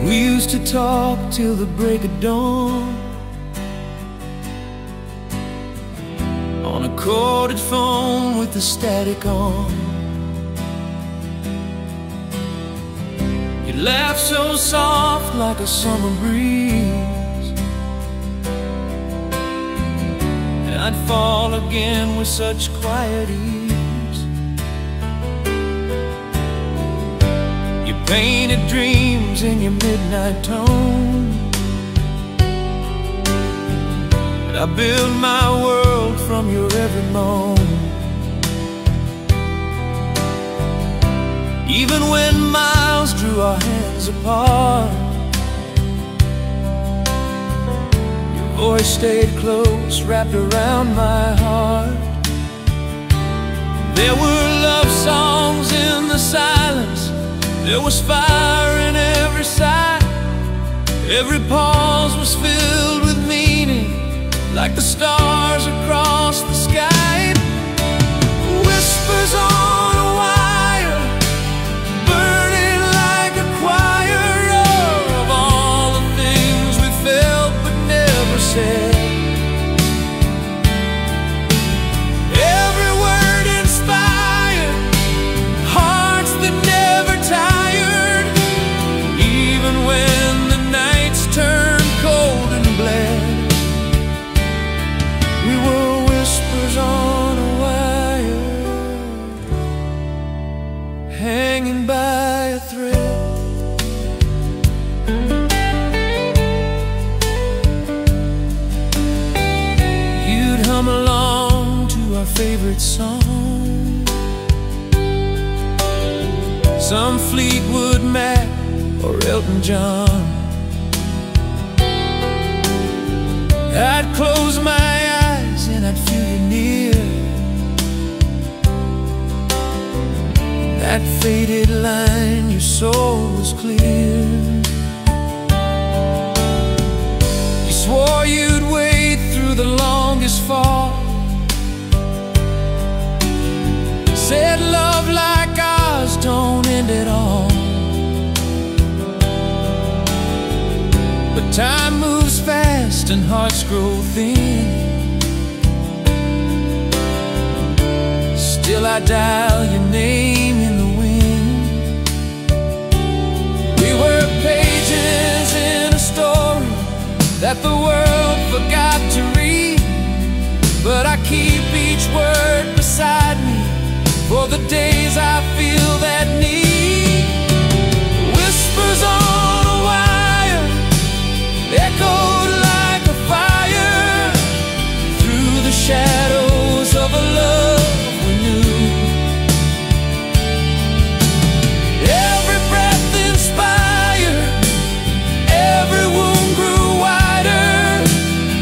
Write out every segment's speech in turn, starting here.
We used to talk till the break of dawn on a corded phone with the static on. You laugh so soft like a summer breeze, and I'd fall again with such quiet ease. You painted dreams in your midnight tone, and I built my world from your every moan. Even when miles drew our hands apart, your voice stayed close, wrapped around my heart. There were love songs in the silence, there was fire in every sigh. Every pause was filled with meaning, like the stars across the sky. Whispers on a wire, burning like a choir of all the things we felt but never said. Every word inspired hearts that never tired, even when the nights turned cold and bled. We were whispers on a wire, hanging by a thread. You'd hum along to our favorite song, some Fleetwood Mac or Elton John. I'd close my eyes and I'd feel you near. That faded line, your soul was clear. You swore you'd wait through the longest fall, said love like ours don't end at all. But time moves fast and hearts grow thin. Still I dial your name in the wind. We were pages in a story that the world forgot to read, but I keep each word beside me for the days I feel that need. Whispers on a wire, echoed like a fire through the shadows of a love we knew. Every breath inspired, every wound grew wider,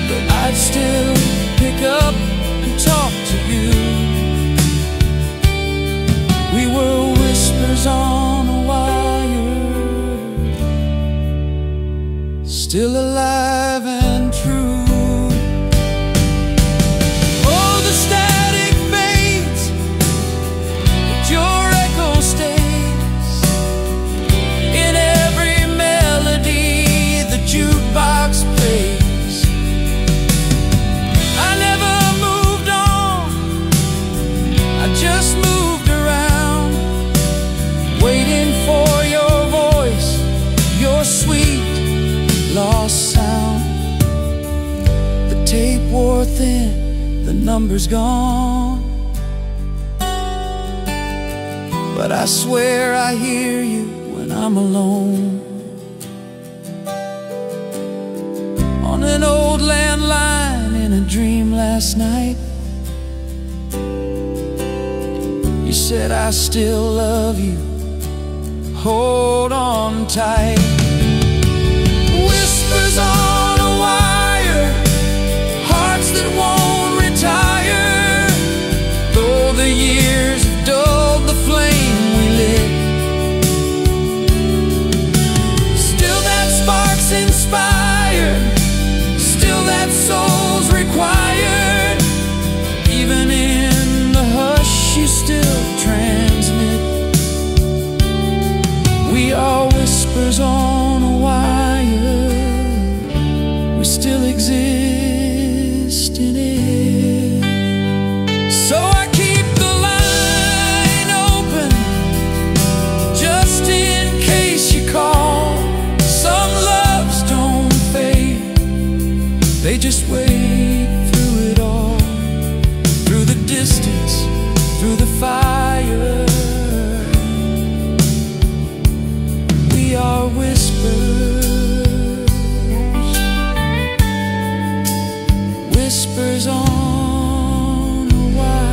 but I'd still pick up and talk to you. We were whispers on a wire, still alive and true. Oh, the static fades, but your echo stays in every melody the jukebox plays. I never moved on, I just moved around, waiting for your voice, your sweet lost sound. The tape wore thin, the number's gone, but I swear I hear you when I'm alone. On an old landline in a dream last night, you said I still love you, hold on tight. Whispers on a wire, hearts that won't retire, though the years have dulled the flame we lit. Still that spark's inspired, still that soul's required, even in the hush you still transmit. We are whispers on a wire. they just wait through it all, through the distance, through the fire. We are whispers, whispers on a wire.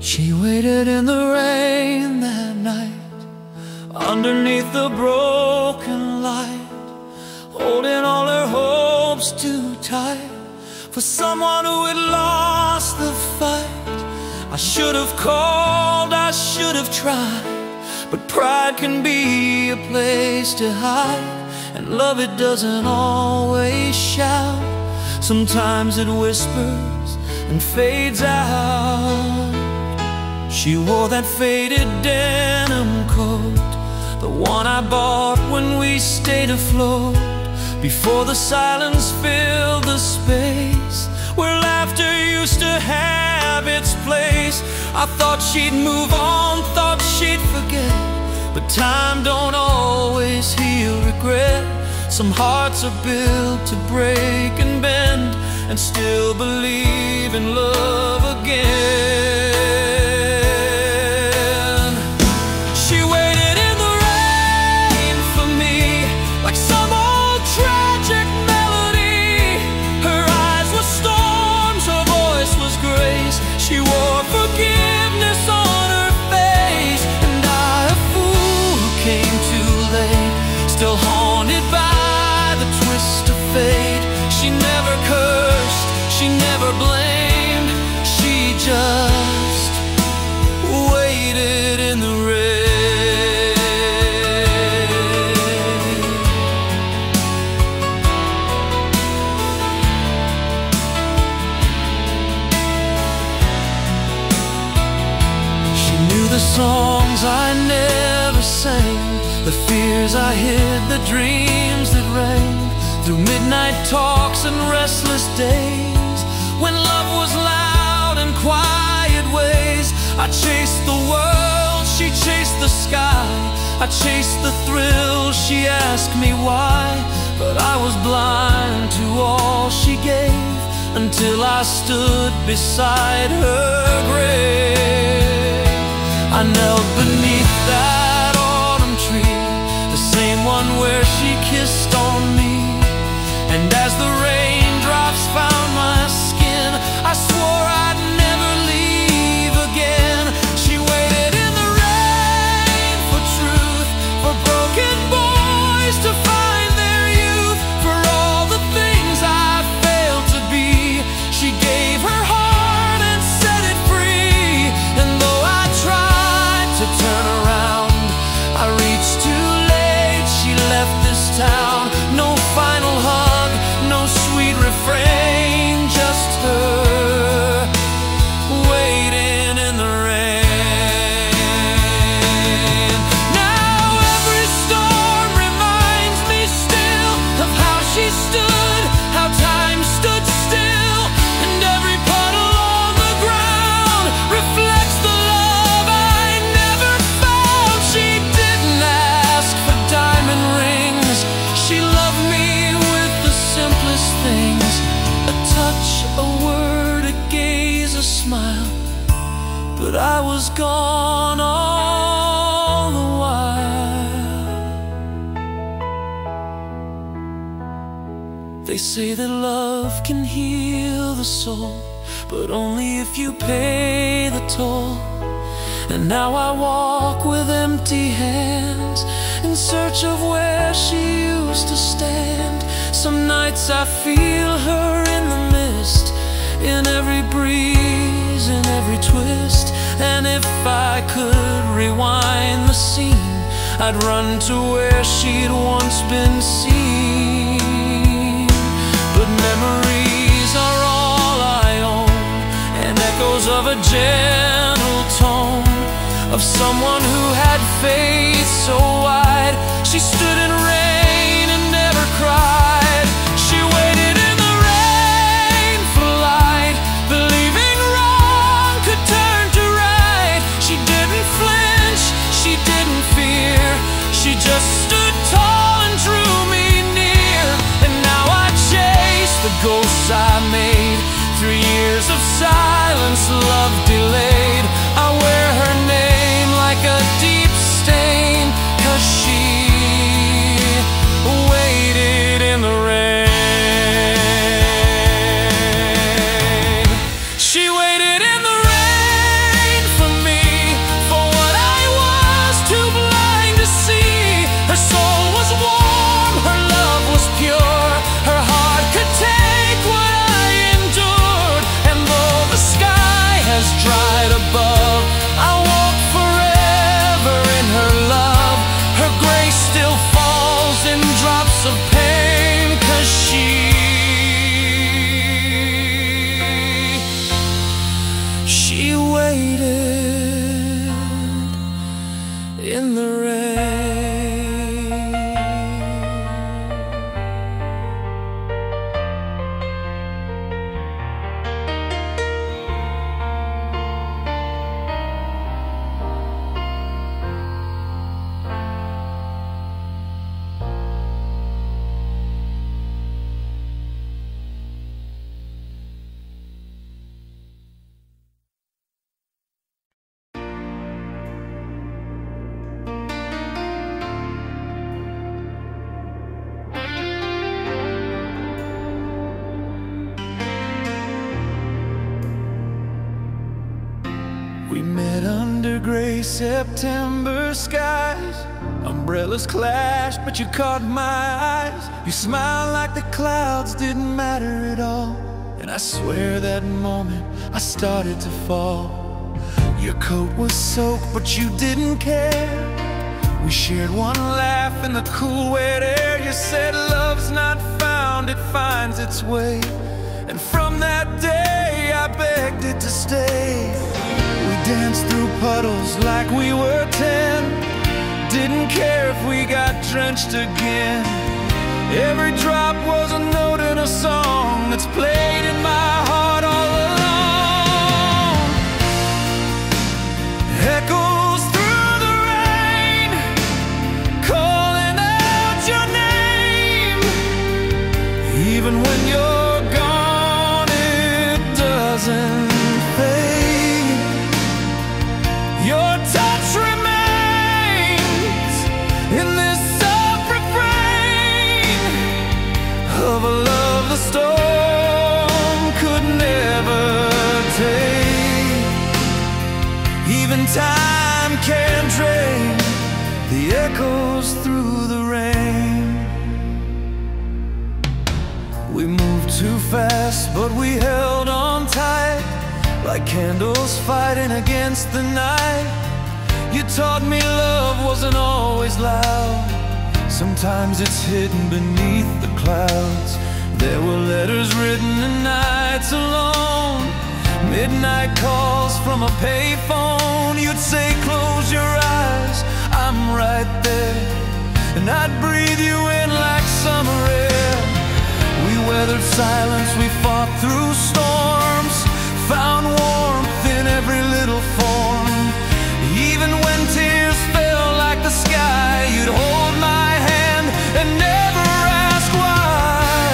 She waited in the rain that night, underneath the broken light, holding all her hopes too tight for someone who had lost the fight. I should have called, I should have tried, but pride can be a place to hide, and love, it doesn't always shout. Sometimes it whispers and fades out. She wore that faded denim coat, the one I bought when we stayed afloat, before the silence filled the space where laughter used to have its place. I thought she'd move on, thought she'd forget, but time don't always heal regret. Some hearts are built to break and bend, and still believe in love again. She wore forgiveness on her face, and I, a fool who came too late, still haunted by the twist of fate. She never cursed, she never blamed, she just waited in the rain. The songs I never sang, the fears I hid, the dreams that rang through midnight talks and restless days, when love was loud and quiet ways. I chased the world, she chased the sky, I chased the thrill, she asked me why, but I was blind to all she gave, until I stood beside her grave. I knelt beneath that autumn tree, the same one where she kissed on me, and as the raindrops found my skin, I swore I'd never leave again. She waited in the rain for truth, for broken boys to find their youth, for all the things I failed to be. She gave her heart and set it free, and though I tried to turn around, I reached too late. She left this town, no final hug, no sweet refrain, just her waiting in the rain. Now every storm reminds me still of how she stood, how time stood still, and every puddle on the ground reflects the love I never found. She didn't ask for diamond rings, she loved me with the simplest things, a touch, a word, a gaze, a smile, but I was gone all the while. They say that love can heal the soul, but only if you pay the toll. And now I walk with empty hands, in search of where she used to stand. Some nights I feel her in the mist, in every breeze, in every twist. And if I could rewind the scene, I'd run to where she'd once been seen. But memories are all I own, and echoes of a gentle tone someone who had faith so wide. She stood in rain and never cried. She waited in the rain for light, believing wrong could turn to right. She didn't flinch, she didn't fear, she just stood tall and drew me near. And now I chase the ghosts I made, 3 years of silence, love delayed. I wear her name like a deep stain, 'cause she waited in the rain. She waited in the rain for me, for what I was too blind to see. Her soul was warm, her love was pure, her heart could take what I endured. And though the sky has dried above, I walk forever in her love. Her grace still falls in drops of pain, 'cause she waited in the rain. We met under gray September skies. Umbrellas clashed, but you caught my eyes. You smiled like the clouds didn't matter at all. And I swear that moment I started to fall. Your coat was soaked, but you didn't care. We shared one laugh in the cool wet air. You said love's not found, it finds its way. And from that day I begged it to stay. We danced through puddles like we were 10. Didn't care if we got drenched again. Every drop was a note in a song that's played in my heart all along. Echoes through the rain, calling out your name. Even when you're gone, it doesn't fade. Your touch remains in this soft refrain of a love the storm could never take. Even time can't drain the echoes through the rain. We moved too fast, but we held on tight, like candles fighting against the night. You taught me love wasn't always loud. Sometimes it's hidden beneath the clouds. There were letters written in nights alone, midnight calls from a payphone. You'd say close your eyes, I'm right there, and I'd breathe you in like summer air. We weathered silence, we fought through storms, found warmth in every little form. Even when tears fell like the sky, you'd hold my hand and never ask why.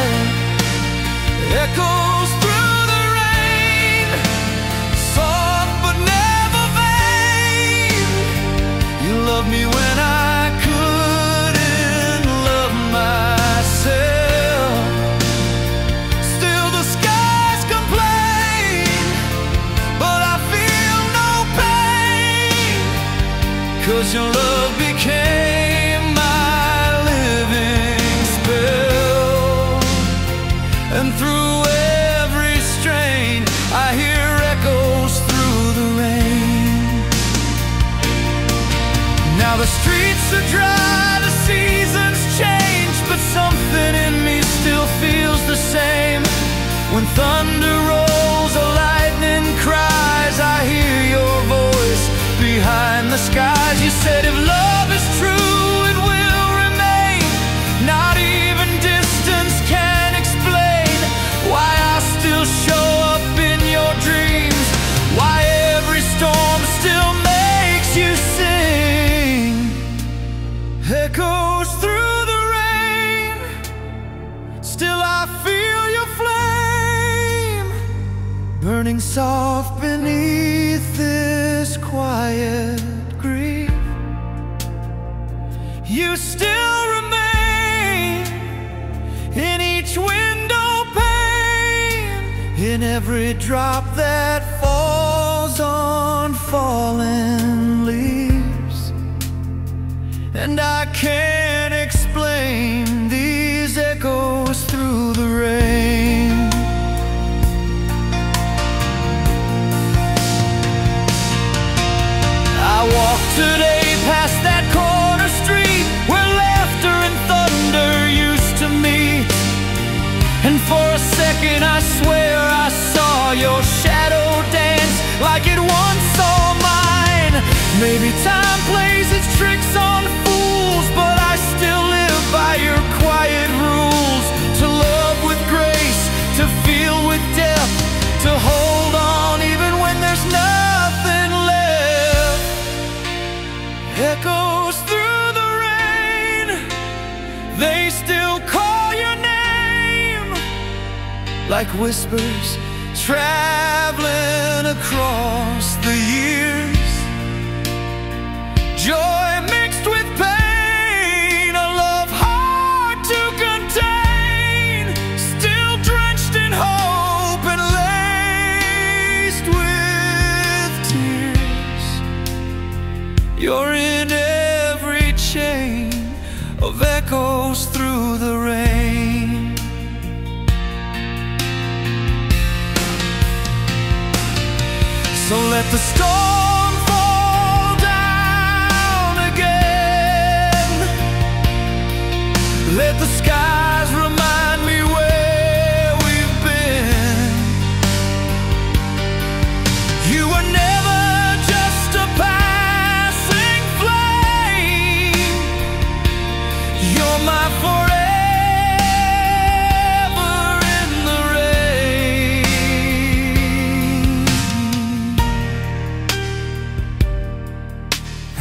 Echoes through the rain, soft but never vain. You loved me when I couldn't love myself. Still the skies complain, but I feel no pain, 'cause your love became my living spell. And through every strain I hear echoes through the rain. Now the streets are dry, the seasons change, but something in me still feels the same. When thunder rolls or lightning cries, I hear your voice behind the sky. Floating soft beneath this quiet grief, you still remain in each window pane, in every drop that falls on fallen leaves. And I can't explain these echoes through the rain. I walked today past that corner street where laughter and thunder used to meet, and for a second I swear I saw your shadow dance like it once saw mine. Maybe time plays its tricks on fools, but I still live by your quiet rules. To love with grace, to feel with depth, to hold on even when there's nothing left. Echoes through the rain, they still call your name, like whispers traveling across the years. Joy mixed with pain, a love hard to contain, still drenched in hope and laced with tears. You're in every chain of echoes through the rain. So let the storm fall down again. Let the skies remind me where we've been. You were never just a passing flame. You're my forever.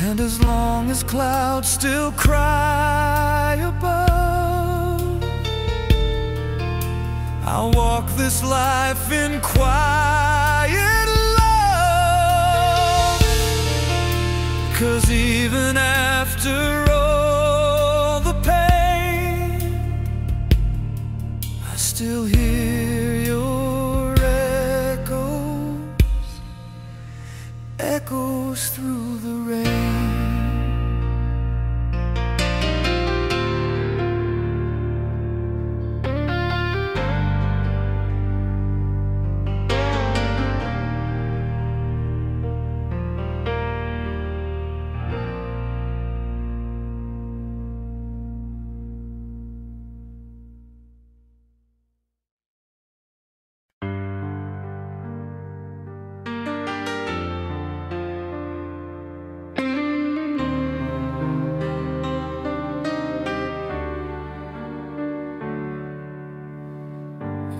And as long as clouds still cry above, I'll walk this life in quiet love. 'Cause even after all the pain, I still hear your echoes through the rain.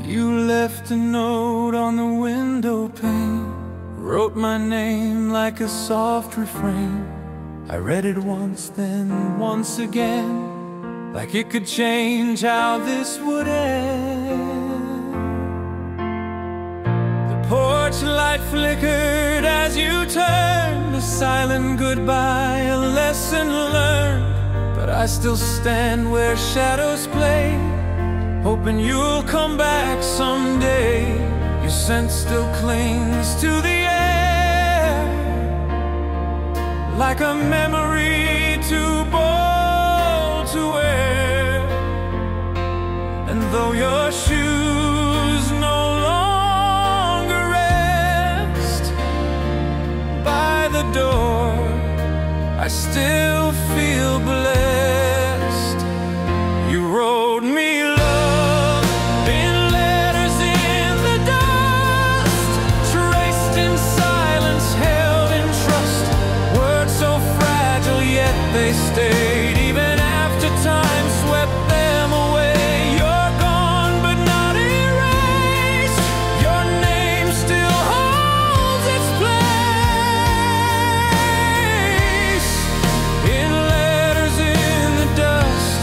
You left a note on the window pane, wrote my name like a soft refrain. I read it once, then once again, like it could change how this would end. The porch light flickered as you turned, a silent goodbye, a lesson learned. But I still stand where shadows play, hoping you'll come back someday. Your scent still clings to the air, like a memory too bold to wear. And though your shoes no longer rest by the door, I still feel blessed. You wrote me they stayed, even after time swept them away. You're gone, but not erased. Your name still holds its place. In letters in the dust,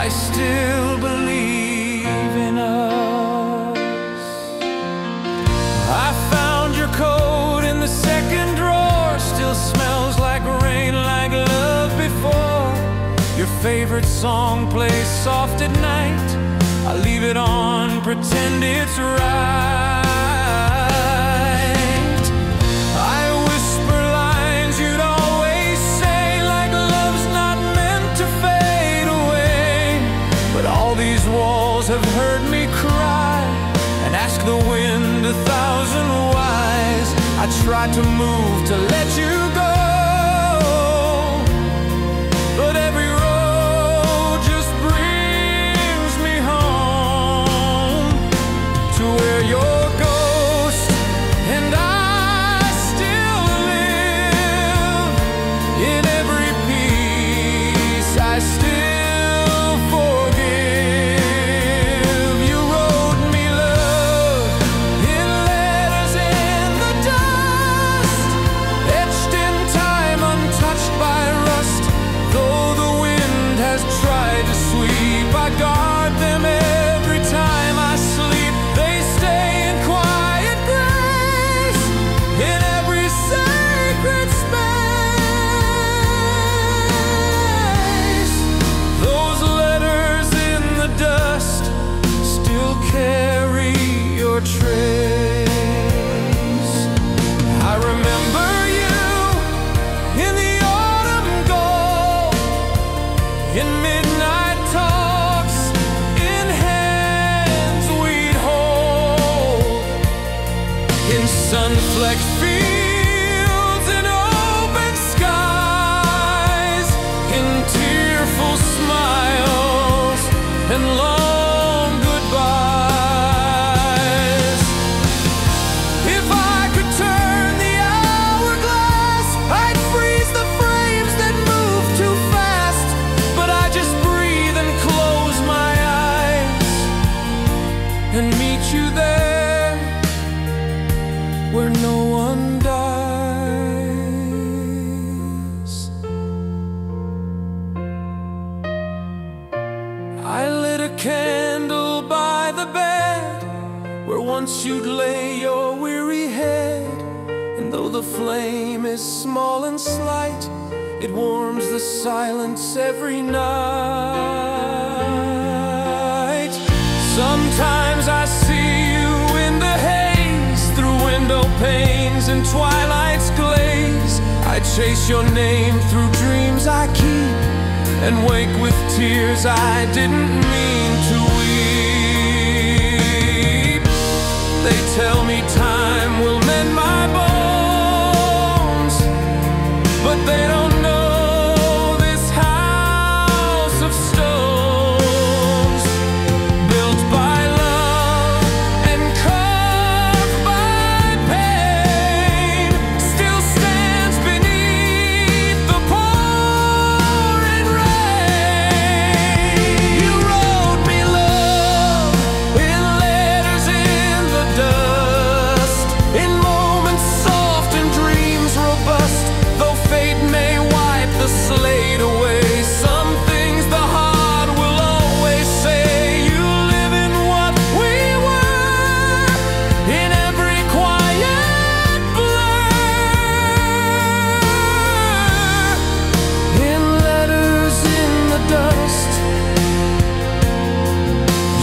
I still believe in us. I favorite song plays soft at night, I leave it on, pretend it's right. I whisper lines you'd always say, like love's not meant to fade away. But all these walls have heard me cry and ask the wind 1,000 whys. I tried to move to let you go, but every road just brings me home to where your ghost and I still live. In every piece I still forgive. You wrote me love in letters in the dust, etched in time, untouched by rust. Though the wind has tried to sweep, I guard them every time I sleep. They stay in quiet grace in every sacred space. Those letters in the dust still carry your trace. I remember you in the autumn gold, in midnight talks, in hands we'd hold, in sun-flecked fields and open skies, in tearful smiles and long goodbyes. If I could turn the hourglass, I'd freeze the frames that move too fast. But I just breathe and close my eyes and meet you there where no one dies. I lit a candle by the bed where once you'd lay your weary head. And though the flame is small and slight, it warms the silence every night. Sometimes I see you in the haze, through window panes and twilight's glaze. I chase your name through dreams I keep, and wake with tears I didn't mean to weep. They tell me time will mend my bones, but they don't know this house of stones, built by love and carved by pain, still stands beneath the pouring rain. You wrote me love in letters in the dust, in moments soft and dreams robust. Though fate may wipe the slate away, some things the heart will always say. You live in what we were, in every quiet blur, in letters in the dust.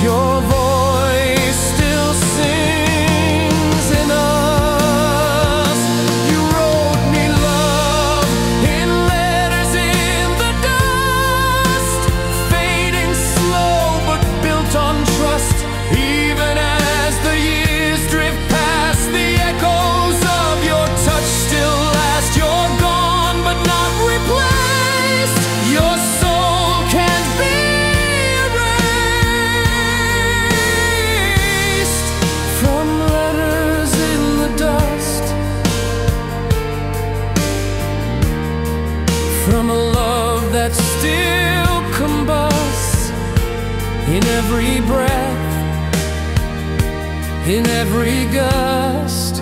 Your voice still sings in us. You wrote me love in letters in the dust, fading slow but built on trust. Even as the years drift past, the echoes of your touch still last. You're gone but not replaced. Your soul can't be erased from letters in the dust, from a love that still combusts in every breath, in every gust.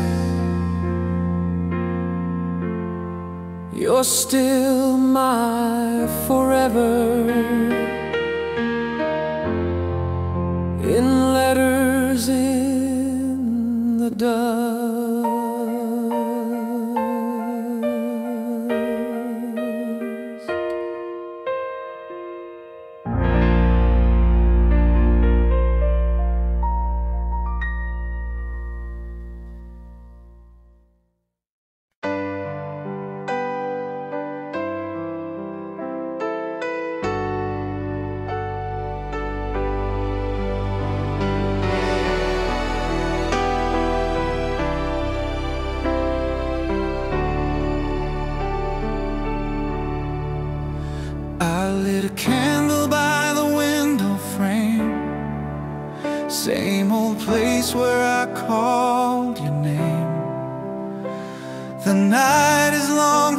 You're still my forever, in letters in the dust. place where I called your name. The night is long,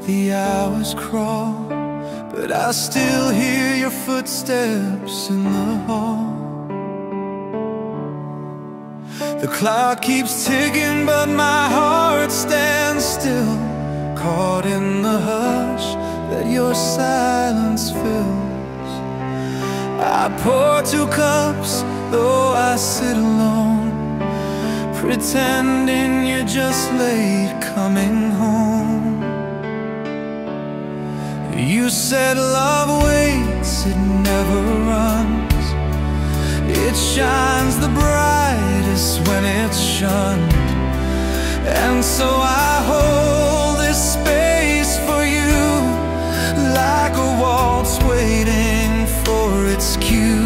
the hours crawl, but I still hear your footsteps in the hall. The clock keeps ticking, but my heart stands still, caught in the hush that your silence fills. I pour 2 cups, though I sit alone, pretending you're just late coming home. You said love waits, it never runs. It shines the brightest when it's shunned. And so I hold this space for you, like a waltz waiting for its cue.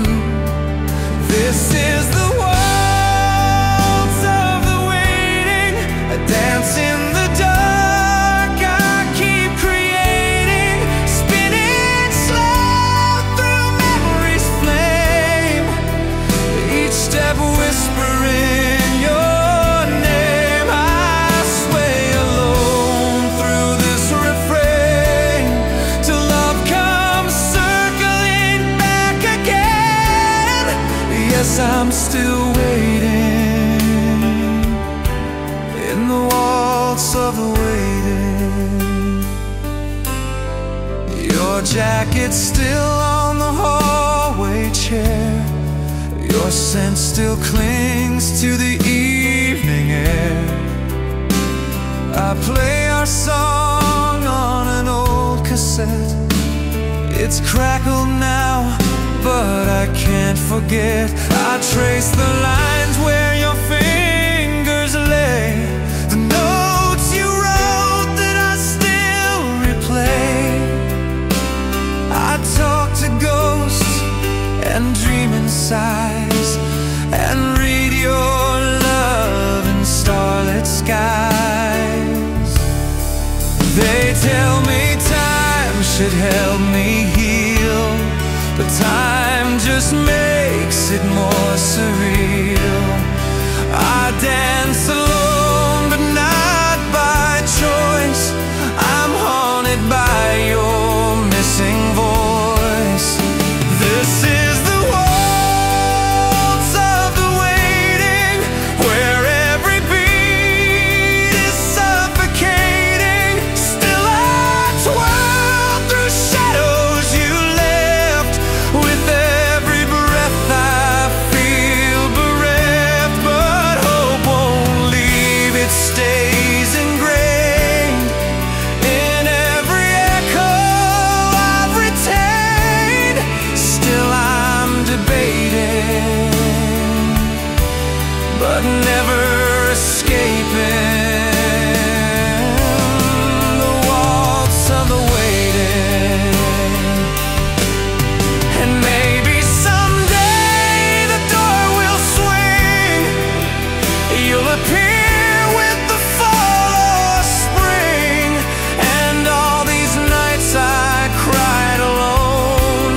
This is the waltz of the waiting, a dance in the dark I keep creating, spinning slow through memory's flame, each step whispering your name. I sway alone through this refrain, till love comes circling back again. Yes, I'm still waiting in the waltz of the waiting. Your jacket's still on the hallway chair, your scent still clings to the evening air. I play our song on an old cassette. It's crackled now, but I can't forget. I trace the lines where your fingers lay, the notes you wrote that I still replay. I talk to ghosts and dream in sighs, and read your love in starlit skies. They tell me time should help me heal, but time just makes it more surreal. I dance alone, but not by choice. I'm haunted by your missing voice. This is the waltz of the waiting, where every beat is suffocating. Still I twirl through shadows you left, with every breath I feel bereft. But hope won't leave, it stays ingrained in every echo I've retained. Still I'm debating, but never escaping the waltz of the waiting. And maybe someday the door will swing, you'll appear with the fall or spring, and all these nights I cried alone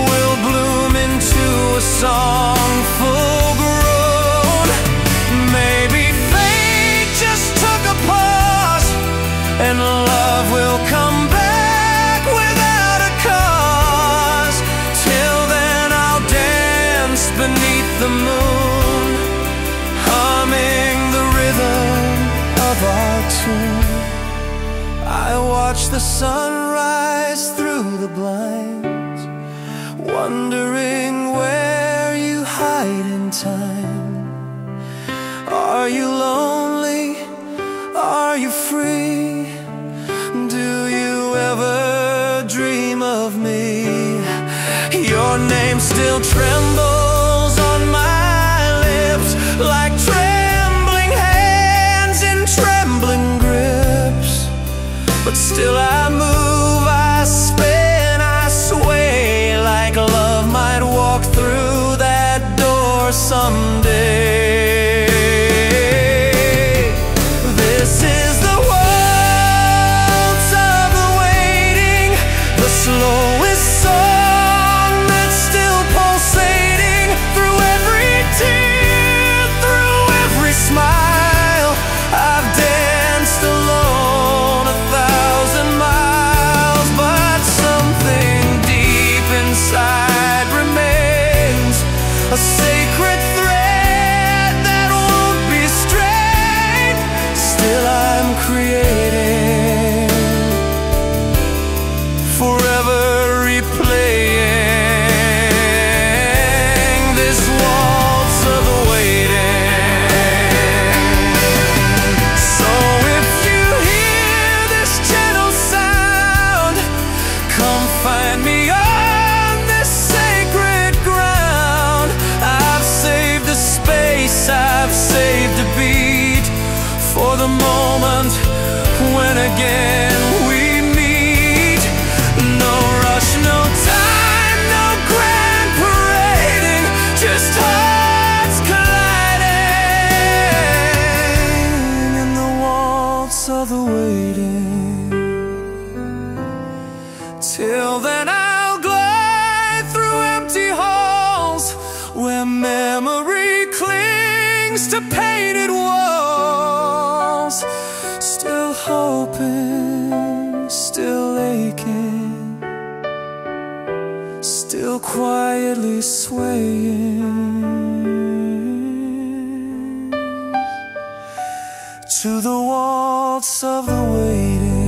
will bloom into a song full grown. Maybe fate just took a pause, and love will come back without a cause. Till then I'll dance beneath the moon, humming the rhythm of our tune. I watch the sunrise through the blinds, wondering where you hide in time. Are you lonely? Are you free? Do you ever dream of me? Your name still trembles on my lips, like trembling hands in trembling grips. But still I move, I spin, I sway, like love might walk through that door someday. This is the waltz of the waiting, the slowest song that's still pulsating. created, forever replaying this waltz of the waiting. So if you hear this gentle sound, come find me on this sacred ground. I've saved a space, I've saved a beat, for the moment when again we meet. No rush, no time, no grand parading, just hearts colliding in the waltz of the waiting. Till then I'll glide through empty halls where memory clings to painted walls. Still hoping, still aching, still quietly swaying to the waltz of the waiting.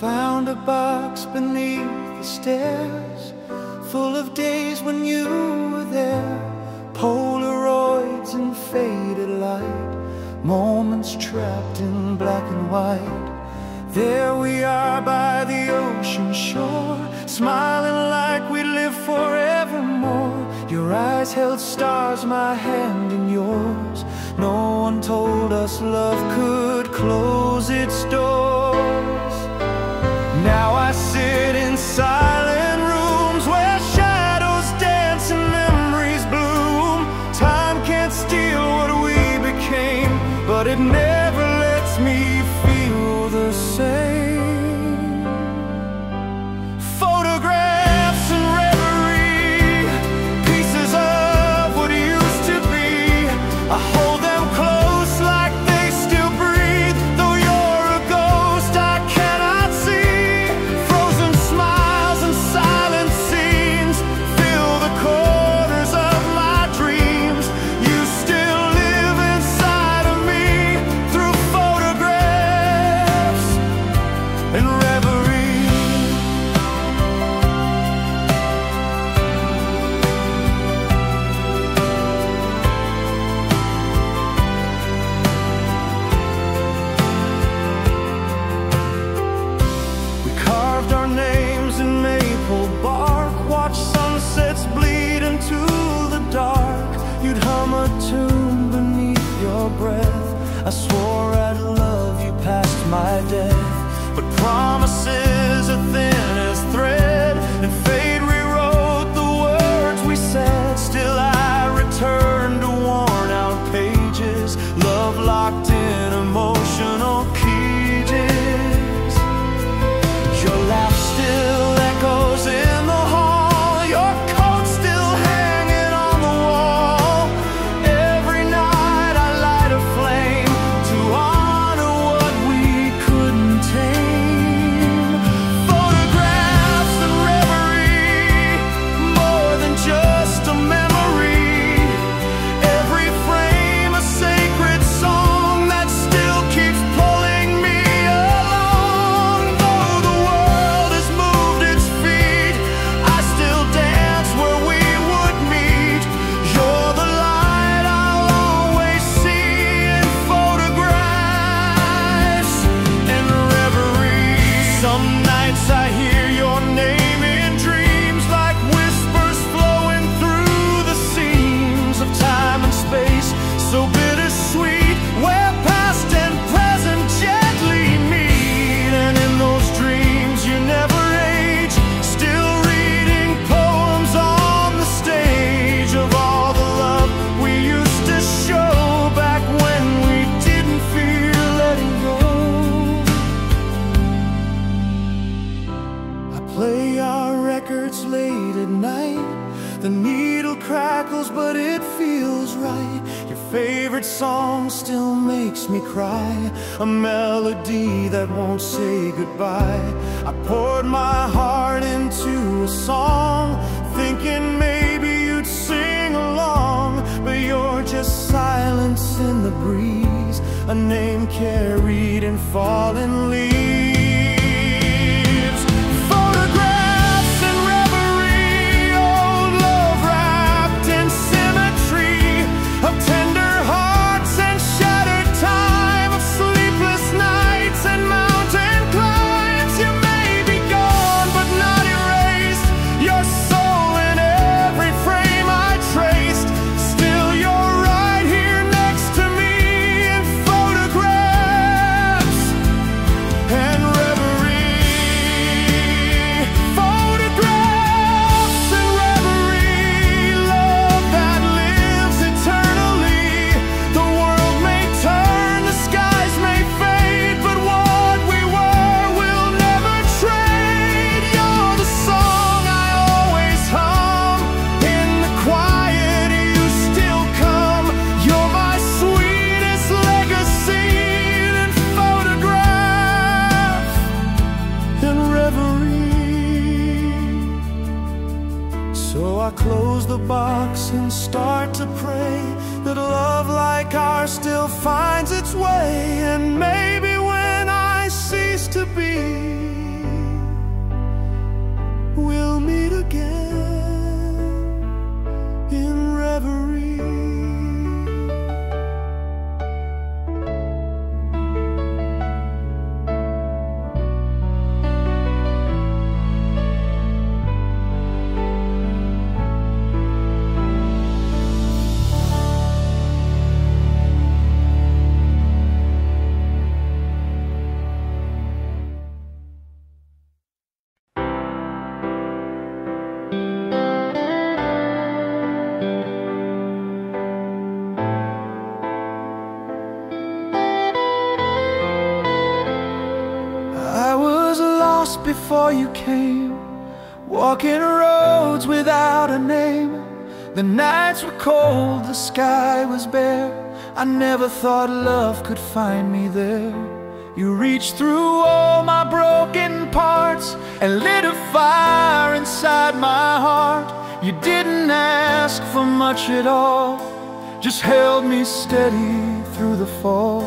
Found a box beneath the stairs, full of days when you were there. Polaroids in faded light, moments trapped in black and white. There we are by the ocean shore, smiling like we live forevermore. Your eyes held stars, my hand in yours. No one told us love could close its doors. Now I sit in silent rooms where shadows dance and memories bloom. Time can't steal what we became, but it never lets me feel the same. Photographs and reverie, pieces of what used to be. I hold them close like they still breathe, though you're a ghost I cannot see. Frozen smiles and silent scenes fill the corners of my dreams. You still live inside of me through photographs and reverie. We carved our names in maple bark, watched sunsets bleed into the dark. You'd hum a tune beneath your breath. I swore I'd love you past my death, but promises are thin as thread, and fate rewrote the words we said. Still I return to worn out pages, love locked in emotional cages. Your laugh still echoes in the hall, your coat still hanging on the wall. Every night I light a flame to honor needle crackles, but it feels right. Your favorite song still makes me cry, a melody that won't say goodbye. I poured my heart into a song, thinking maybe you'd sing along, but you're just silence in the breeze, a name carried in fallen leaves. Photographs and reverie, old love wrapped in symmetry of tender hearts and shattered time, of sleepless nights and mountain climbs. You may be gone but not erased, your soul in every frame I traced. Still you're right here next to me in photographs and reverie. Photographs and reverie, love that lives eternally. The world may turn, the skies may fade, but what we were will never trade. You're the song I always hum, in the quiet you still come. You're my sweetest legacy in photograph and reverie. So I close the box and start to pray that love like ours still finds its way. And maybe when I cease to be, we'll meet again in reverie. I was lost before you came, walking roads without a name. The nights were cold, the sky was bare. I never thought love could find me there. You reached through all my broken parts and lit a fire inside my heart. You didn't ask for much at all, just held me steady through the fall.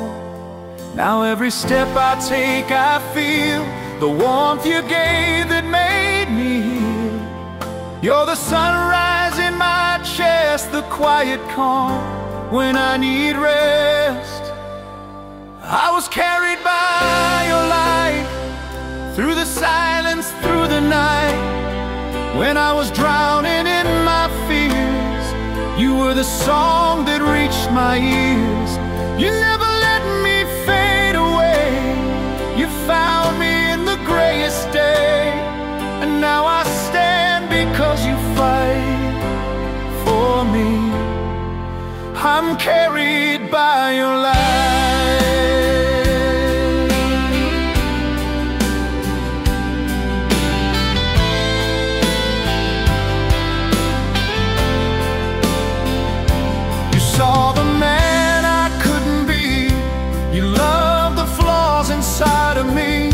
Now every step I take I feel the warmth you gave that made me heal. You're the sunrise in my chest, the quiet calm when I need rest. I was carried by your light, through the silence, through the night. When I was drowning in my fears, you were the song that reached my ears. You never let me fade away, you found me in the grayest day. And now I stand because you fight for me. I'm carried by your light. You saw the man I couldn't be, you loved the flaws inside of me.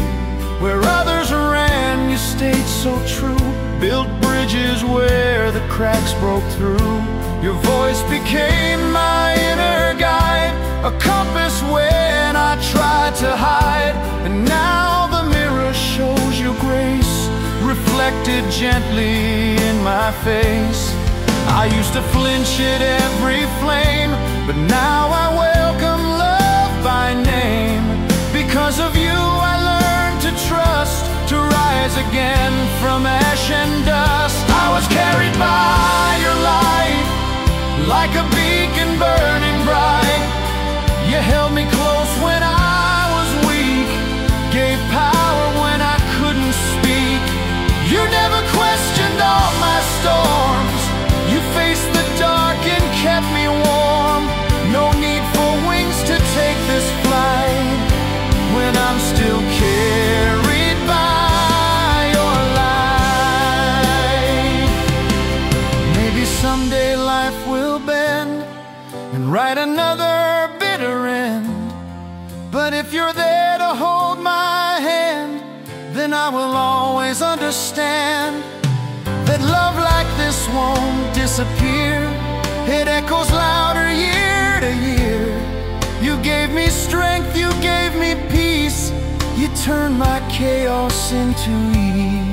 Where others ran, you stayed so true, built bridges where the cracks broke through. Your voice became my inner guide, a compass when I tried to hide. And now the mirror shows your grace, reflected gently in my face. I used to flinch at every flame, but now I welcome love by name. Because of you I learned to trust, to rise again from ash and dust. I was carried by your light, like a beacon burning bright. You held me close when I was weak, gave power when I couldn't speak. You never questioned all my storms, you faced the dark and kept me warm. No need for wings to take this flight, when I'm still carried by your light. Maybe someday someday life will bend and write another bitter end. But if you're there to hold my hand, then I will always understand that love like this won't disappear. It echoes louder year to year. You gave me strength, you gave me peace. You turned my chaos into ease.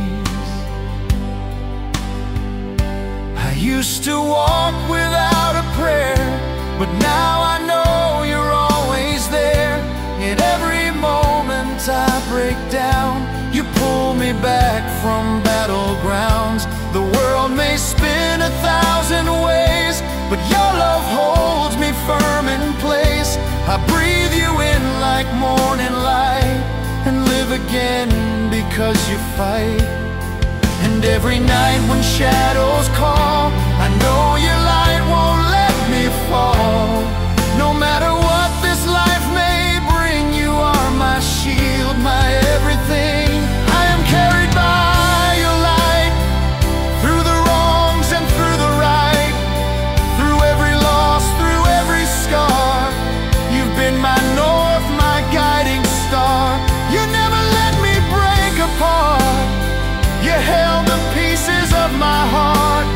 I used to walk without a prayer, but now I know you're always there. In every moment I break down, you pull me back from battlegrounds. The world may spin 1,000 ways, but your love holds me firm in place. I breathe you in like morning light and live again because you fight. And every night when shadows call, I know your light won't let me fall. No matter what this life may bring, you are my shield, my everything. I am carried by your light, through the wrongs and through the right, through every loss, through every scar. You've been my north, my guiding star. You never let me break apart. You held the pieces of my heart,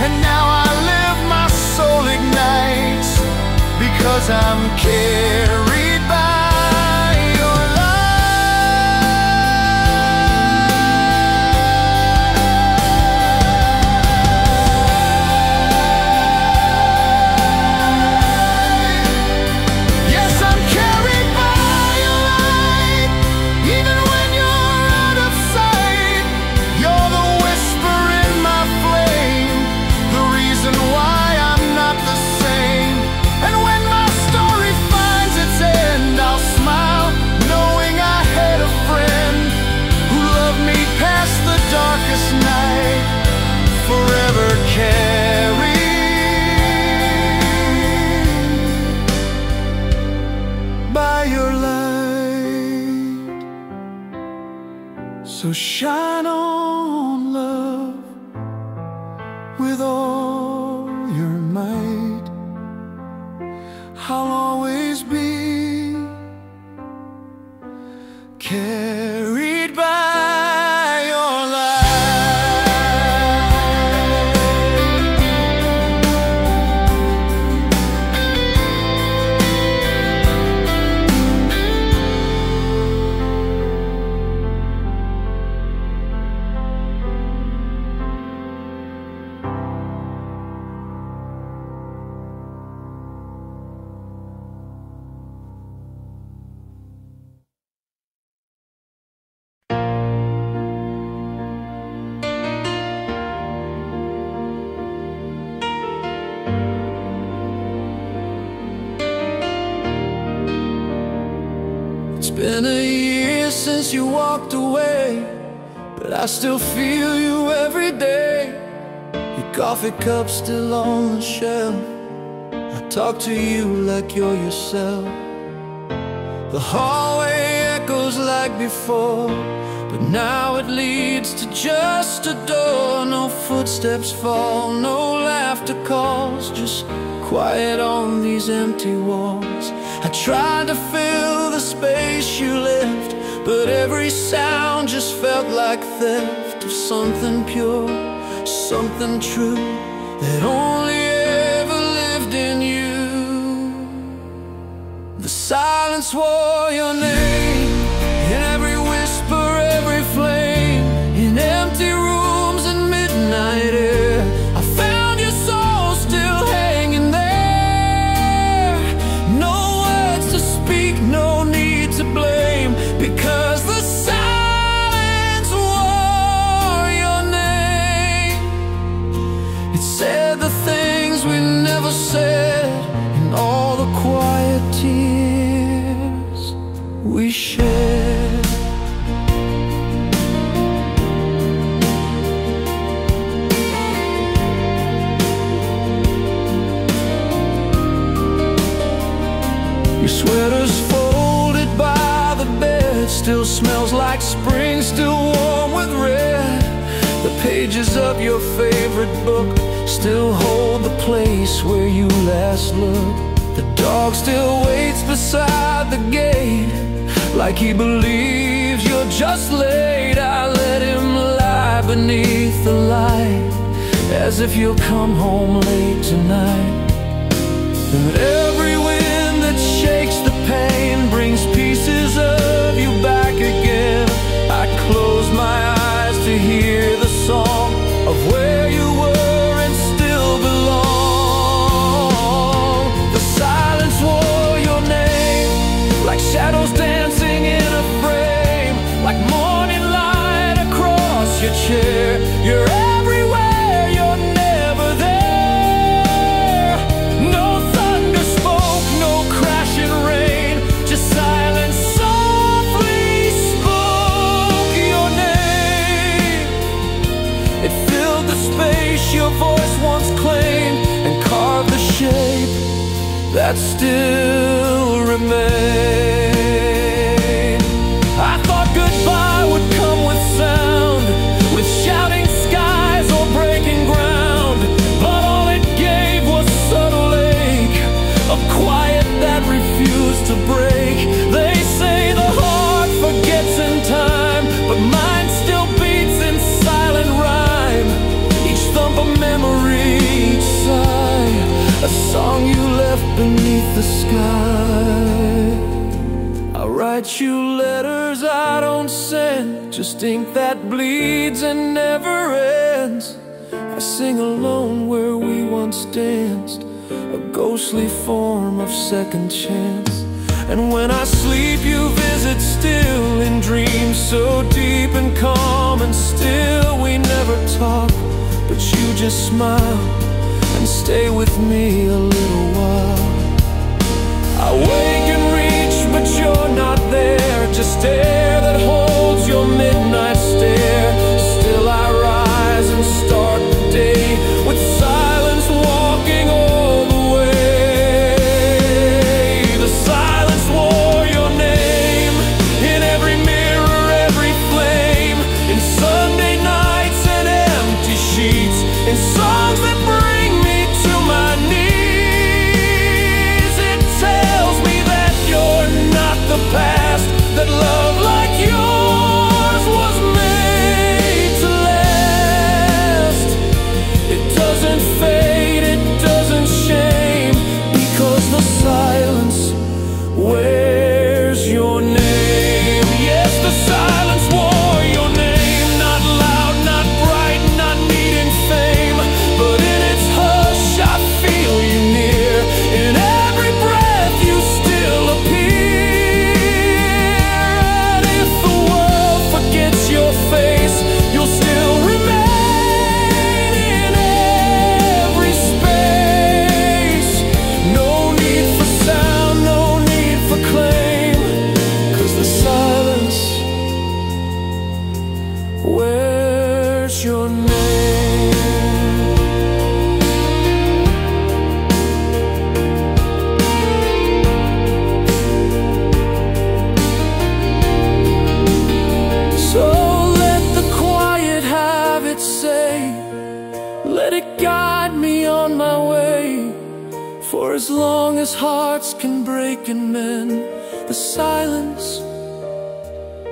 and now I live, my soul ignites, because I'm carried by your light. Yes, I'm carried by your light, even when you're out of sight. You're the whisper in my flame, the reason why I'm not the same. And when my story finds its end, I'll smile, knowing I had a friend who loved me past the darkest night, forever carried by your light. So shine on, love, with all your might. I'll always be carried by your light. It's been a year since you walked away, but I still feel you every day. Your coffee cup still on the shelf, I talk to you like you're yourself. The hallway echoes like before, but now it leads to just a door. No footsteps fall, no laughter calls, just quiet on these empty walls. I tried to fill the space you left, but every sound just felt like theft of something pure, something true that only ever lived in you. The silence wore your name in every whisper, every flame, in empty rooms and midnight air. I found your soul still hanging there. No words to speak, no need to blame, because the silence wore your name. It said the things we never said, in all the quiet tears we shared. Your sweater's folded by the bed, still smells like spring, still warm with red. The pages of your favorite book still hold the place where you last looked. The dog still waits beside the gate, like he believes you're just late. I let him lie beneath the light, as if you'll come home late tonight. And every wind that shakes the pain brings pieces of you back again. I close my eyes to hear the song of where you were and still belong. The silence wore your name, like shadows dancing in a frame, like morning light across your chair. You're everywhere, you're never there. No thunder spoke, no crashing rain, just silence softly spoke your name. It filled the space your voice once claimed, and carved the shape that still remains. I thought goodbye would come with sound, with shouting skies or breaking ground, but all it gave was subtle ache, a quiet that refused to break. They say the heart forgets in time, but mine still beats in silent rhyme. Each thump a memory, each sigh a song you left beneath the sky. I write you letters I don't send, just ink that bleeds and never ends. I sing alone where we once danced, a ghostly form of second chance. And when I sleep you visit still, in dreams so deep and calm and still. We never talk, but you just smile and stay with me a little while. I wake and reach, but you're not there, just air that holds your midnight stare. Still I rise and start the day with silence walking all the way. The silence wore your name in every mirror, every flame, in Sunday nights and empty sheets, in songs that bring me to my knees. It tells me that you're not the past, that love like yours was made to last. It doesn't fade, it doesn't shame, because the silence wears your name. Yes, the silence wore your name, not loud, not bright, not needing fame, but in its hush I feel you near. In every breath you still appear. And if the world forgets your face, you'll still remain in every space. No need for sound, no need for claim, 'cause the silence wears your name. So let the quiet have its say, let it guide me on my way. For as long as hearts can break and mend, the silence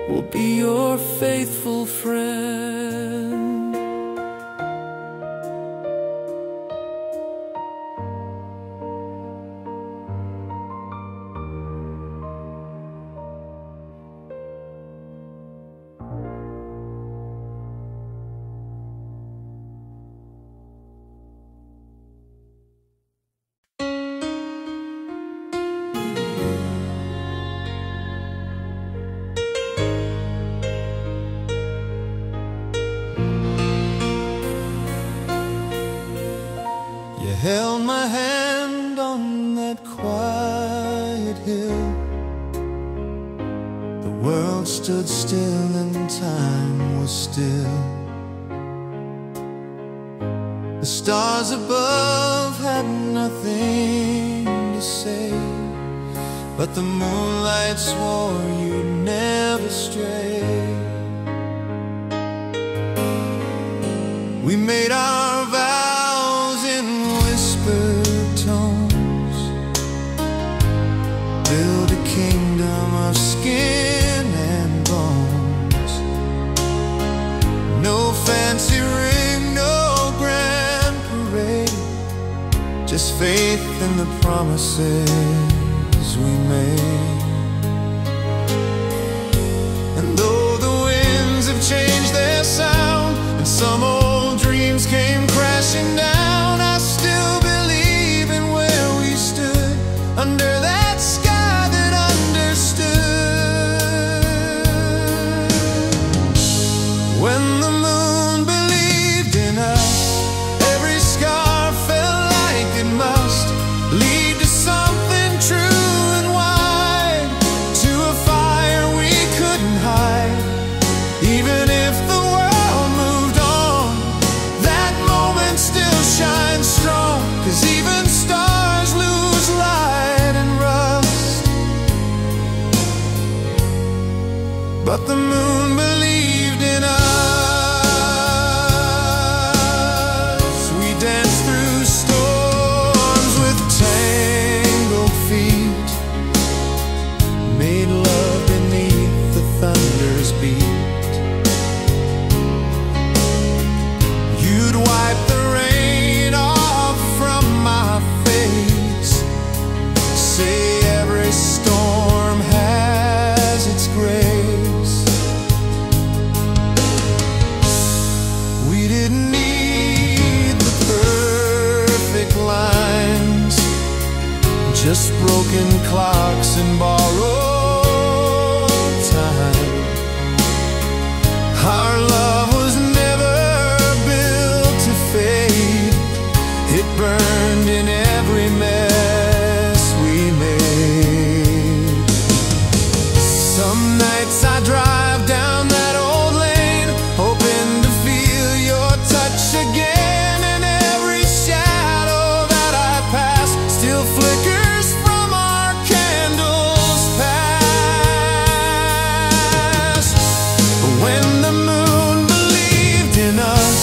will be your faithful friend. Held my hand on that quiet hill. The world stood still and time was still. The stars above had nothing to say, but the moonlight swore you'd never stray. We made our vows in whispered tones, build a kingdom of skin and bones. No fancy ring, no grand parade, just faith in the promises we made. And though the winds have changed their sound and some old dreams came crashing down, I still believe in where we stood under that sky that understood. When the moon believed in us, every scar felt like it must lead to something true and wide, to a fire we couldn't hide. Even if the world moved on, that moment still shines strong, 'cause even stars lose light and rust. But the moon believed in us. We danced through storms with tangled feet, made love beneath the thunder's beat. You'd wipe the rain off from my face, say every storm has its grace. We didn't need the perfect lines, just broken clocks and borrowed time. Our love was never built to fade, it burned in every mess we made. Some nights I drive down that old lane, hoping to feel your touch again, and every shadow that I pass still flickers from our candles past. When the moon believed in us,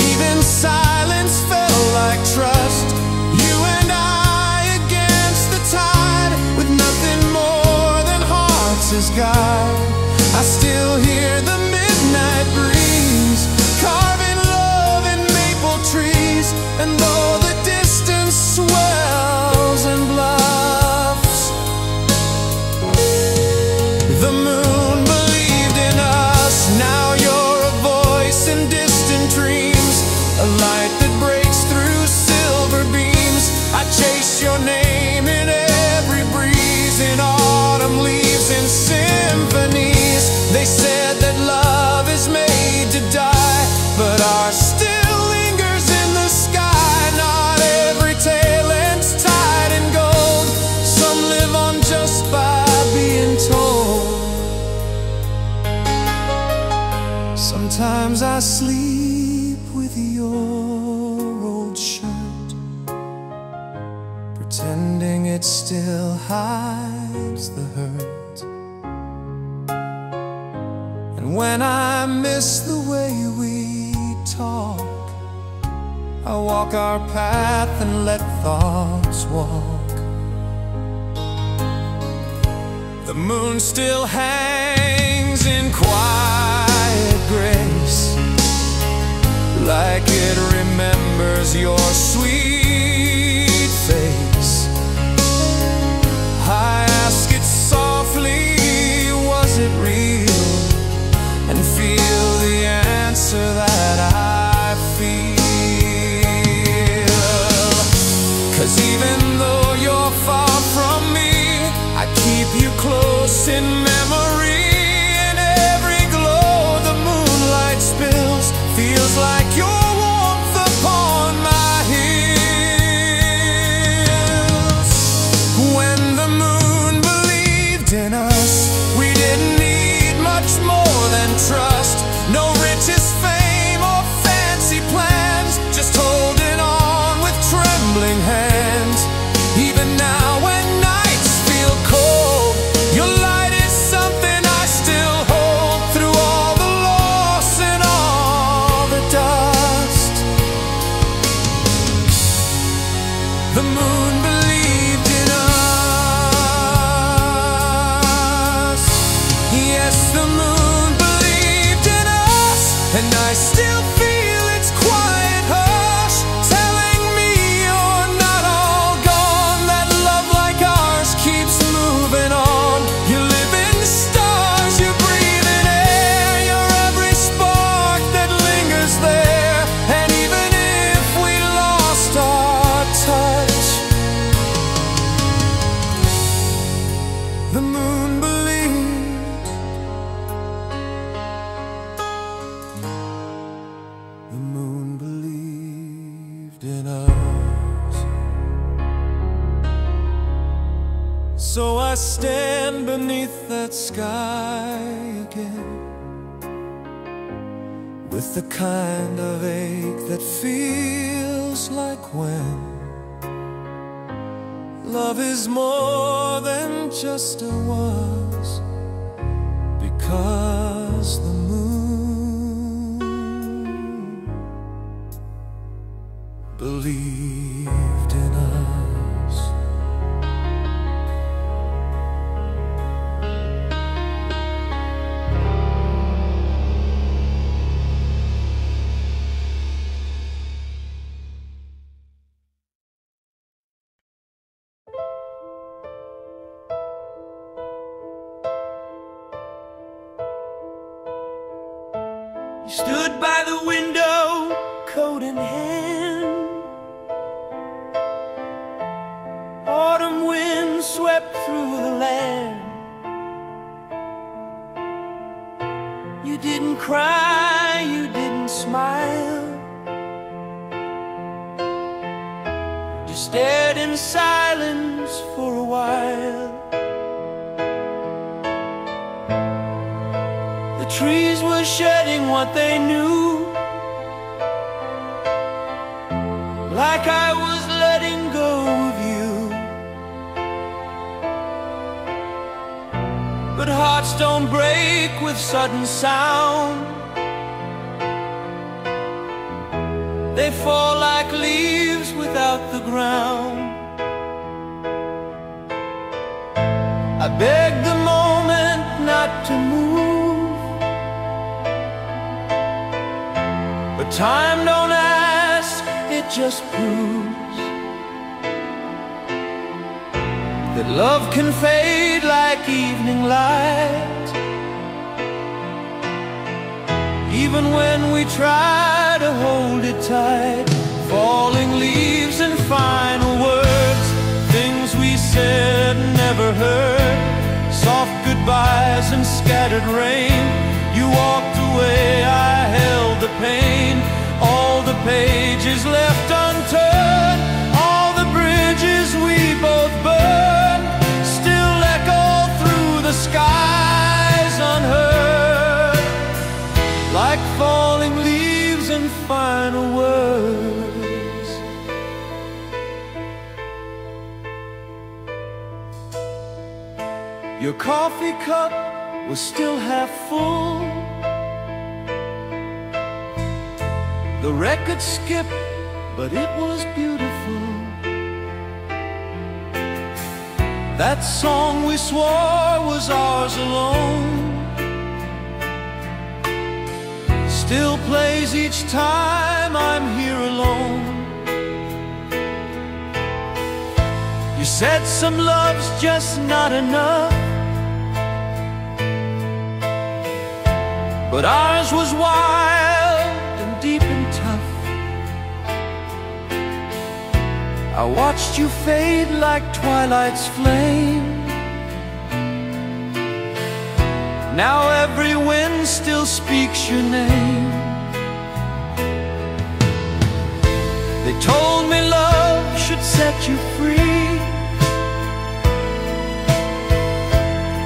even silence felt like trust. You and I against the tide, with nothing more than hearts as guide. I still hear the midnight breeze carving love in maple trees, and though the distance swells and bluffs, the moon believed in us. Now you're a voice in distant dreams, a light that breaks through silver beams. I chase your name in every breeze, in autumn leaves and symphonies. They said that love is made to die, but ours still lingers in the sky. Not every tale ends tied in gold, some live on just by being told. Sometimes I sleep with your old shirt, pretending it still hides the hurt. And when I miss the way we talk, I walk our path and let thoughts walk. The moon still hangs in quiet grace, like it remembers your sweet face. I ask it softly, was it real? And feel the answer that I feel. 'Cause even though you're far from me, I keep you close in memory. And every glow the moonlight spills feels like your warmth upon my heels. When the moon believed in us, we didn't need much more than trust. No riches, fame, or fancy plans, just holding on with trembling hands. Even now when nights feel cold, your light is something The moon believed in us. Yes, the moon believed in us, and I still feel its quiet hush telling me you're not all gone, that love like ours keeps moving on. You live in the stars, you breathe in air, you're every spark that lingers there. And even if we lost our touch, the moon believed. The moon believed in us. So I stand beneath that sky again, with the kind of ache that feels like when love is more than just a was, because the moon believed in us. You stood by the window, coat in hand. Autumn wind swept through the land. You didn't cry, you didn't smile. You stared in silence for a while. The trees were shedding what they knew, like I was letting go of you. But hearts don't break with sudden sound. They fall like leaves without the ground. I begged the moment not to move, but time don't ask, it just proves that love can fade like evening light, even when we try to hold it tight. Falling leaves and final words, things we said never heard, soft goodbyes and scattered rain. You walked away, I held the pain. All the pages left unturned, all the bridges we both burned, still echo through the skies unheard, like falling leaves and final words. Your coffee cup was still half full. The record skipped, but it was beautiful. That song we swore was ours alone still plays each time I'm here alone. You said some love's just not enough, but ours was wild and deep and tough. I watched you fade like twilight's flame. Now every wind still speaks your name. They told me love should set you free,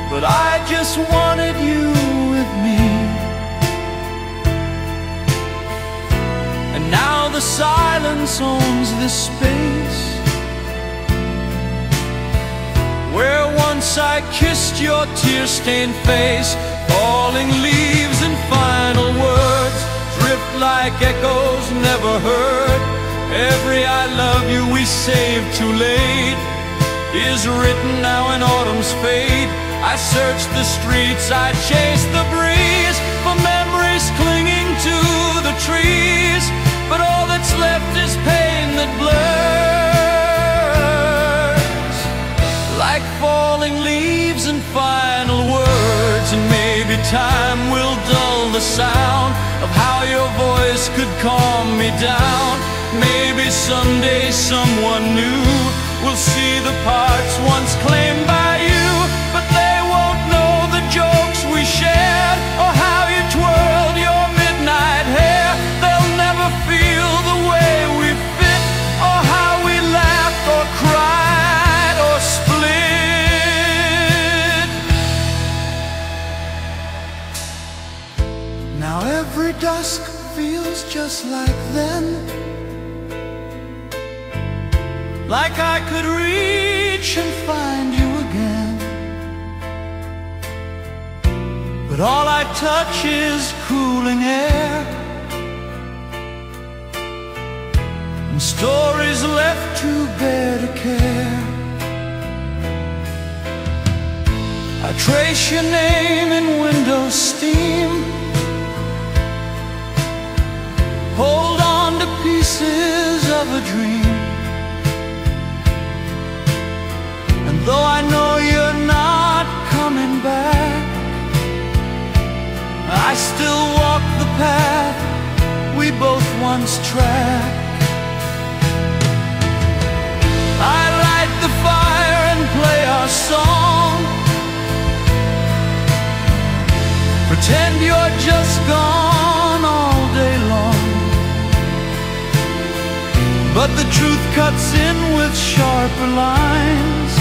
but I just wanted you with me. And now the silence owns this space where once I kissed your tear-stained face. Falling leaves and final words drift like echoes never heard, Every I love you we saved too late is written now in autumn's fade. I search the streets, I chase the breeze for memories clinging to the trees, but all that's left is pain that blurs like falling leaves and final words. And maybe time will dull the sound of how your voice could calm me down. Maybe someday someone new will see the parts once claimed by you, but they won't know the jokes we shared or how you twirled your midnight hair. They'll never feel the way we fit or how we laughed or cried or split. Now every dusk feels just like then, like I could reach and find you again. But all I touch is cooling air and stories left too bare to care. I trace your name in window steam, hold on to pieces of a dream. Though I know you're not coming back, I still walk the path we both once tracked. I light the fire and play our song, pretend you're just gone all day long. But the truth cuts in with sharper lines,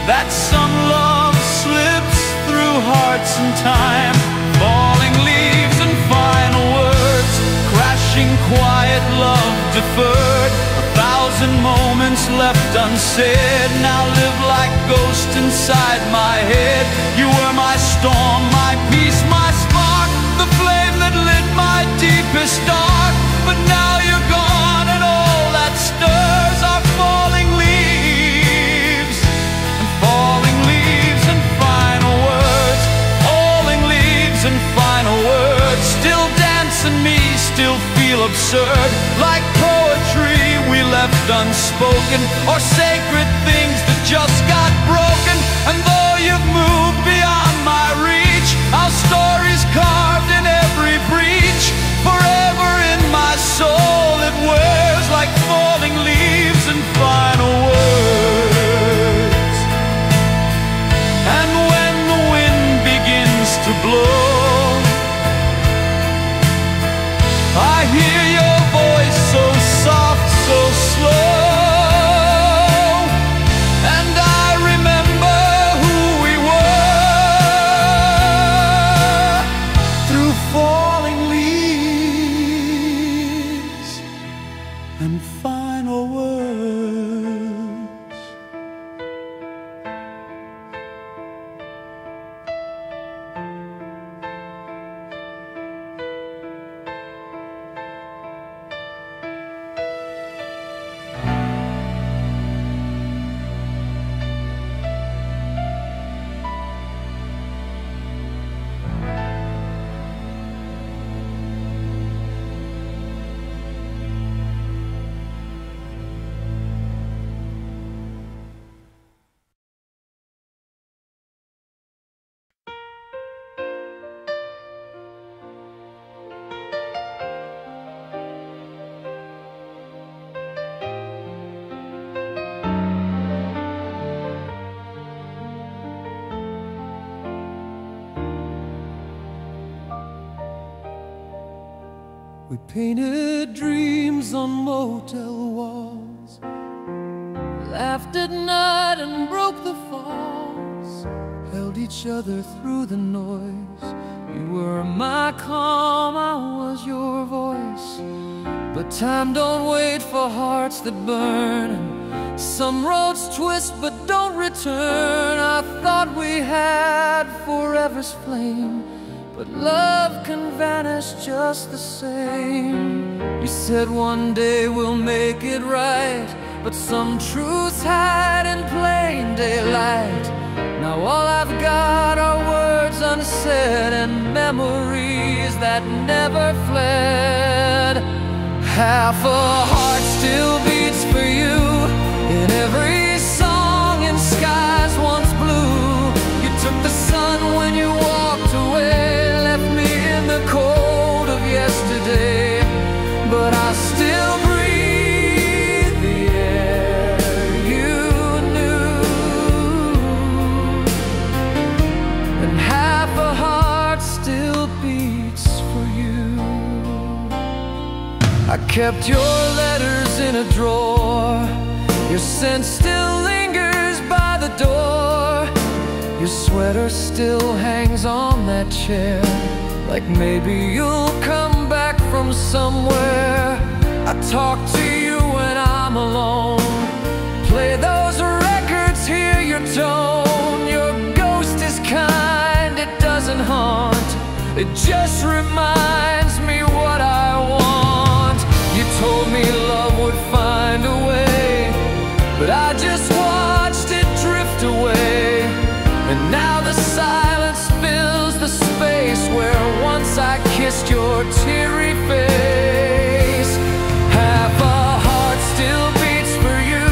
that some love slips through hearts and time. Falling leaves and final words, crashing quiet love deferred. 1,000 moments left unsaid now live like ghosts inside my head. You were my storm, my peace, my spark, the flame that lit my deepest dark. But now you're gone and all that stirs are falling leaves. Falling leaves and final words, falling leaves and final words, still dancing me, still feel absurd, like poetry we left unspoken, or sacred things that just got broken. And though you've moved beyond my reach, our story's carved in every breach, forever in my soul it wears like falling leaves and final words. And when the wind begins to blow, I hear your voice so soft, so slow, and I remember who we were through falling leaves and final words. We painted dreams on motel walls, laughed at night and broke the falls, held each other through the noise. You were my calm, I was your voice. But time don't wait for hearts that burn, and some roads twist but don't return. I thought we had forever's flame, but love can vanish just the same. You said one day we'll make it right, but some truths hide in plain daylight. Now all I've got are words unsaid and memories that never fled. Half a heart still beats for you in every song in skies once blue. You took the sun when you walked away, left me in the cold of yesterday, but I still breathe the air you knew. And half a heart still beats for you. I kept your letters in a drawer. Your scent still lingers by the door. Your sweater still hangs on that chair, like maybe you'll come back from somewhere. I talk to you when I'm alone, play those records, hear your tone. Your ghost is kind, it doesn't haunt, it just reminds me what I want. You told me love would find a way, but I just watched it drift away. And now the silence fills the space where once I kissed your teary face. Half a heart still beats for you,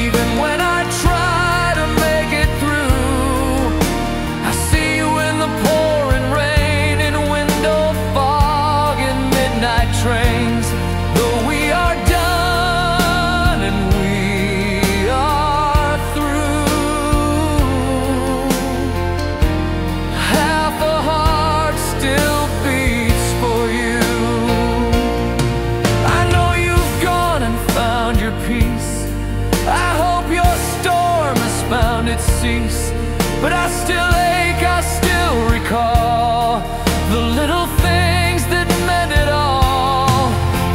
even when I try to make it through. I see you in the pouring rain, in window fog, in midnight trains. Though we are done and we are through, half a heart still beats for you. I know you've gone and found your peace. I hope your storm has found its cease, but I still ache, I still recall the little things that meant it all.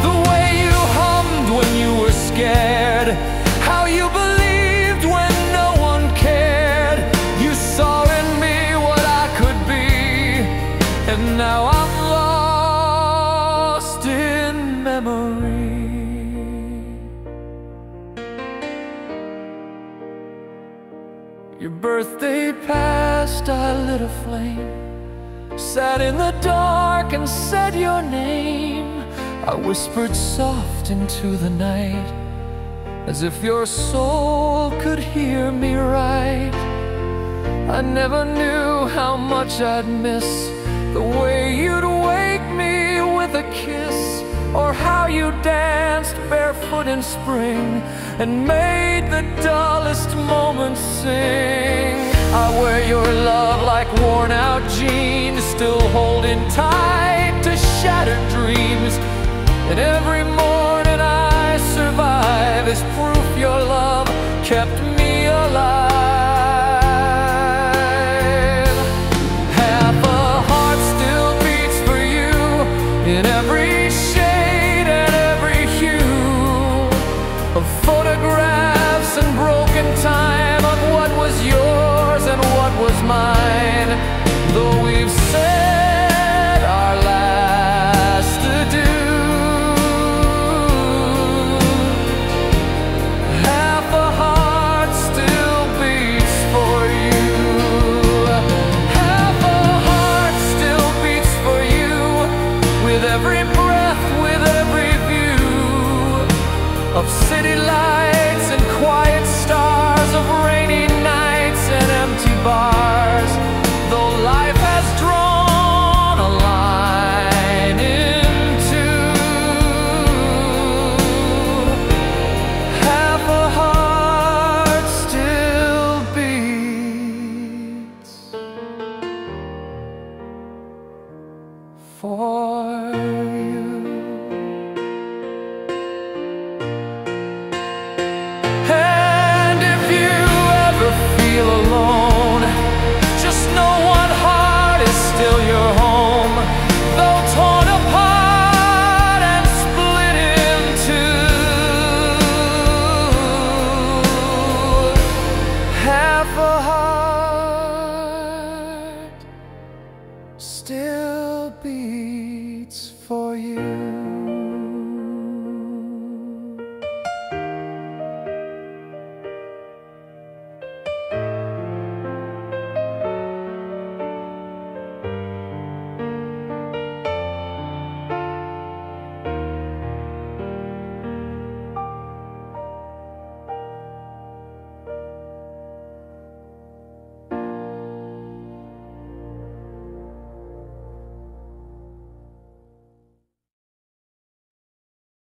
The way you hummed when you were scared, how you believed when no one cared. You saw in me what I could be, and now I'm lost in memory. Your birthday passed, I lit a flame, sat in the dark and said your name. I whispered soft into the night, as if your soul could hear me right. I never knew how much I'd miss the way you'd wake me with a kiss, or how you danced barefoot in spring and made the dullest moments sing. I wear your love like worn out jeans, still holding tight to shattered dreams. And every morning I survive is proof your love kept me alive. Half a heart still beats for you in every shade and every hue of photographs and broken time, of what was yours and what was mine. Though we've said our last adieu, half a heart still beats for you. Half a heart still beats for you, with every breath, with every view of city lights and quiet stars, of rainy nights and empty bars. Though life has drawn a line in two, half a heart still beats for you. And if you ever feel alone, just know one heart is still your home. Though torn apart and split in two, half a heart still beats for you.